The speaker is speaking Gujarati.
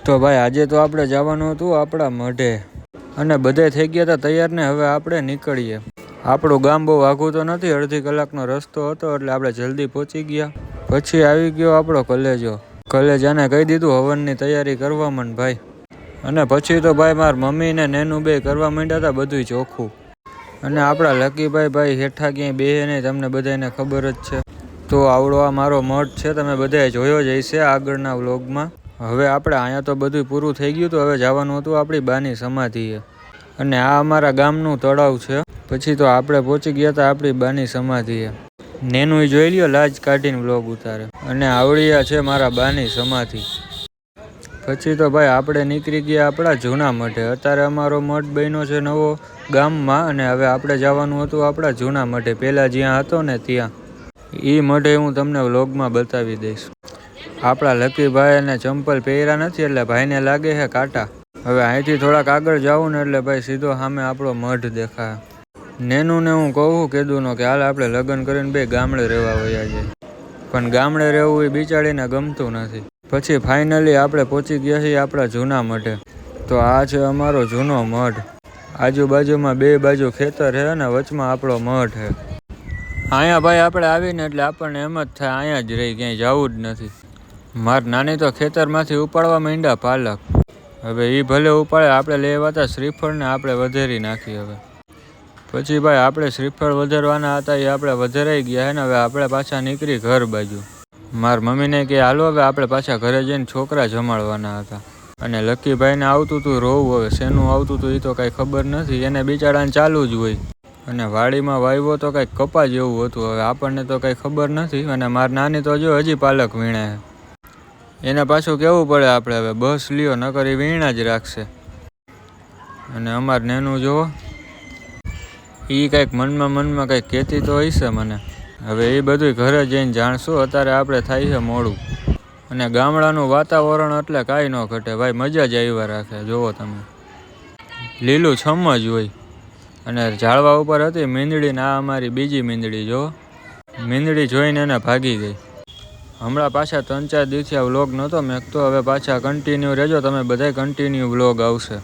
તો ભાઈ આજે તો આપણે જવાનું હતું આપણા મઢે અને બધે થઈ ગયા હતા તૈયાર ને હવે આપણે નીકળીએ. આપણું ગામ બહુ આઘું તો નથી, અડધી કલાકનો રસ્તો હતો એટલે આપણે જલ્દી પહોંચી ગયા. પછી આવી ગયો આપણો કલેજો. કલેજાને કહી દીધું હવનની તૈયારી કરવા માંડ ભાઈ. અને પછી તો ભાઈ મારા મમ્મી ને નેનું બે કરવા માંડ્યા હતા બધું ચોખ્ખું. અને આપણા લકીભાઈ હેઠા ક્યાંય બેહે નહીં, તમને બધાને ખબર જ છે. તો આવડો આ મારો મઠ છે, તમે બધાએ જોયો જ હશે આગળના વ્લોગમાં. હવે આપણે અહીંયા તો બધું પૂરું થઈ ગયું, તો હવે જવાનું હતું આપણી બાની સમાધિએ. અને આ અમારા ગામનું તળાવ છે. પછી તો આપણે પહોંચી ગયા હતા આપણી બાની સમાધિએ. નેનું જોઈ લ્યો લાજ કાઢીને વ્લોગ ઉતારે. અને આવડિયા છે મારા બાની સમાધિ. પછી તો ભાઈ આપણે નીકળી ગયા આપણા જૂના મઢે. અત્યારે અમારો મઠ બન્યો છે નવો ગામમાં, અને હવે આપણે જવાનું હતું આપણા જૂના મઢે. પહેલાં જ્યાં હતો ને ત્યાં એ મઢે હું તમને વ્લોગમાં બતાવી દઈશ. આપણા લકીભાઈ એને ચંપલ પહેર્યા નથી એટલે ભાઈને લાગે છે કાંટા. હવે અહીંથી થોડાક આગળ જાવું ને એટલે ભાઈ સીધો સામે આપણો મઢ દેખાય. નેનું ને હું કહું કીધું કે હાલ આપણે લગ્ન કરીને બે ગામડે રહેવા વયા જાય, પણ ગામડે રહેવું એ બિચારીને ગમતું નથી. પછી ફાઇનલી આપણે પહોંચી ગયા છીએ આપણા જૂના મઢે. તો આ છે અમારો જૂનો મઢ. આજુબાજુમાં બે બાજુ ખેતર છે અને વચમાં આપણો મઢ છે. અહીંયા ભાઈ આપણે આવીને એટલે આપણને એમ જ થાય અહીંયા જ રહી, ક્યાંય જવું જ નથી. માર નાની તો ખેતરમાંથી ઉપાડવા માંડ્યા પાલક. હવે એ ભલે ઉપાડે, આપણે લેવા હતા શ્રીફળ ને આપણે વધેરી નાખી. હવે પછી ભાઈ આપણે શ્રીફળ વધારવાના હતા એ આપણે વધારાઈ ગયા છે ને હવે આપણે પાછા નીકળી ઘર બાજુ. મારા મમ્મીને કે હાલો હવે આપણે પાછા ઘરે જઈને છોકરા જમાડવાના હતા. અને લકીભાઈને આવતું હતું રોવું, હવે શેનું આવતું હતું એ તો કાંઈ ખબર નથી, એને બિચારાને ચાલુ જ હોય. અને વાડીમાં વાવ્યો તો કાંઈક કપા જેવું હતું, હવે આપણને તો કાંઈ ખબર નથી. અને મારી નાની તો જો હજી પાલક વીણે છે. એને પાછું કહેવું પડે આપણે હવે બસ લ્યો નકર એ વીણા જ રાખશે. અને અમારે નેનું જુઓ, એ કંઈક મનમાં કંઈક કહેતી તો હશે મને. હવે એ બધું ઘરે જઈને જાણશું, અત્યારે આપણે થાય છે મોડું. અને ગામડાનું વાતાવરણ એટલે કાંઈ ન ઘટે ભાઈ, મજા જ આવ્યા રાખે. જુઓ તમે, લીલું છમ જ હોય. અને ઝાડવા ઉપર હતી મીંદડી, આ અમારી બીજી મીંદડી. જો મીંદડી જોઈને એને ભાગી ગઈ. હમણાં પાછા 3-4 દિવસથી આ વ્લોગ નહોતો મેકતો, હવે પાછા કન્ટિન્યુ રહેજો તમે બધા, કન્ટિન્યુ વ્લોગ આવશે.